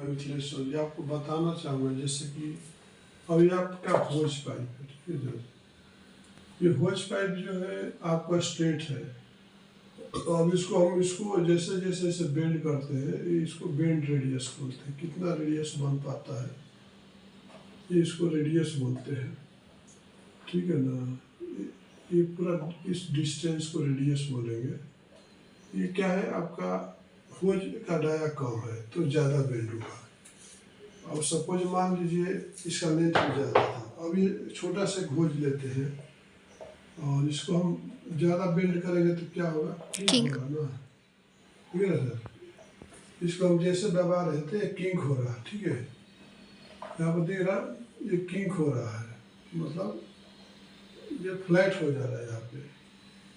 Mithilesh sir जी, आपको बताना चाहूँगा जैसे कि अभी आपका होज पाइप है, ठीक है सर। ये होज पाइप जो है आपका स्ट्रेट है, तो अब हम इसको जैसे जैसे इसे बेंड करते हैं, इसको बेंड रेडियस बोलते हैं। कितना रेडियस बन पाता है, ये इसको रेडियस बोलते हैं, ठीक है ना। ये पूरा इस डिस्टेंस को रेडियस बोलेंगे। ये क्या है, आपका होज का डाया कम है तो ज़्यादा बेंड होगा। और सपोज मान लीजिए इसका लेंथ ज़्यादा था, अब ये छोटा सा होज लेते हैं और इसको हम ज़्यादा बेंड करेंगे तो क्या होगा, किंक होगा ना, ठीक है ना सर। इसको हम जैसे दबा रहे थे किंक हो रहा है, ठीक है। यहाँ पर देख रहा ये किंक हो रहा है, मतलब ये फ्लैट हो जा रहा है यहाँ पे।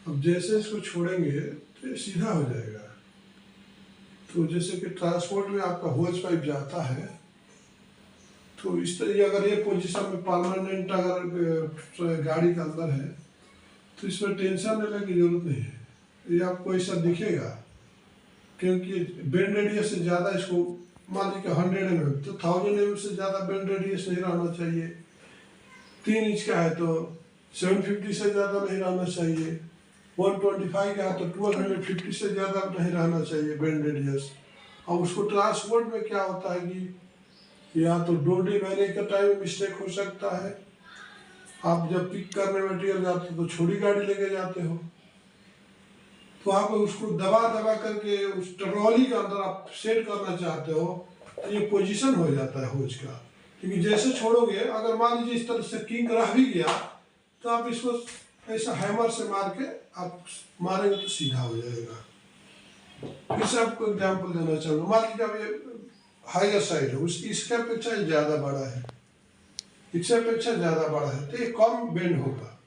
अब जैसे इसको छोड़ेंगे तो ये सीधा हो जाएगा। तो जैसे कि ट्रांसपोर्ट में आपका होज पाइप जाता है, तो इस तरह अगर ये पोजीशन में परमानेंट अगर गाड़ी के अंदर है तो इसमें टेंशन लेने की जरूरत नहीं है। ये आपको ऐसा दिखेगा क्योंकि बेंड रेडियस से ज़्यादा इसको मान लीजिए 100 mm, तो 1000 mm से ज़्यादा बेंड रेडियस नहीं रहना चाहिए। 3 इंच का है तो 750 से ज़्यादा नहीं रहना चाहिए। 125 का है तो 1250 से ज़्यादा नहीं रहना चाहिए बेंड रेडियस। अब उसको ट्रांसपोर्ट में क्या होता है कि या तो डोडी मैंने का टाइम मिस्टेक हो सकता है। आप जब पिक करने मटेरियल जाते हो तो छोटी गाड़ी लेके जाते हो, तो आप उसको दबा दबा करके उस ट्रॉली के अंदर आप सेट करना चाहते हो, तो ये पोजीशन हो जाता है होज का। क्योंकि जैसे छोड़ोगे, अगर मान लीजिए इस तरह से किंक रह भी गया तो आप इसको ऐसा हैमर से मार के आप मारेंगे तो सीधा हो जाएगा। फिर से आपको एग्जाम्पल देना चाहूँगा। मान लीजिए अब ये हाइयर साइड है, इसके अपेक्षा ज़्यादा बड़ा है, इससे अपेक्षा ज़्यादा बड़ा है, तो ये कम बेंड होगा,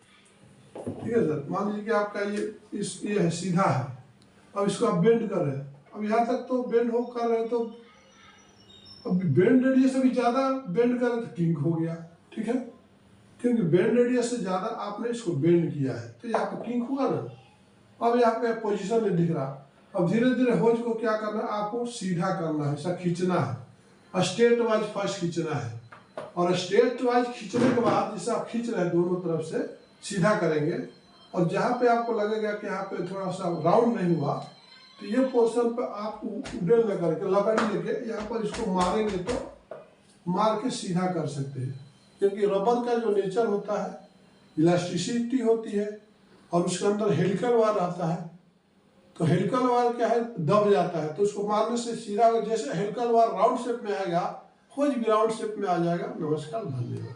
ठीक है सर। मान लीजिए कि आपका ये है सीधा है, अब इसको आप बेंड कर रहे हैं, अब यहाँ तक तो बेंड हो कर रहे हैं, तो अब बेंड रेडियस अभी ज़्यादा बेंड कर रहे तो किंक हो गया, ठीक है। क्योंकि बेंड रेडियस से ज़्यादा आपने इसको बेंड किया है तो यहाँ पर किंक हुआ ना। अब यहाँ पे पोजीशन नहीं दिख रहा। अब धीरे धीरे होज को क्या करना है, आपको सीधा करना है, ऐसा खींचना है, स्ट्रेट वाइज फर्स्ट खींचना है। और स्ट्रेट वाइज खींचने के बाद जैसे आप खींच रहे हैं दोनों तरफ से सीधा करेंगे, और जहाँ पे आपको लगेगा कि यहाँ पे थोड़ा सा राउंड नहीं हुआ, तो ये पोर्शन पे आप उडेल में करके लकड़ी लेके यहाँ पर इसको मारेंगे तो मार के सीधा कर सकते हैं। क्योंकि रबर का जो नेचर होता है, इलास्टिसिटी होती है, और उसके अंदर हेलिकल वार रहता है। तो हेलिकल वार क्या है, दब जाता है, तो उसको मारने से सीधा, जैसे हेलिकल वार राउंड शेप में आएगा, होज भी राउंड शेप में आ जाएगा। नमस्कार, धन्यवाद।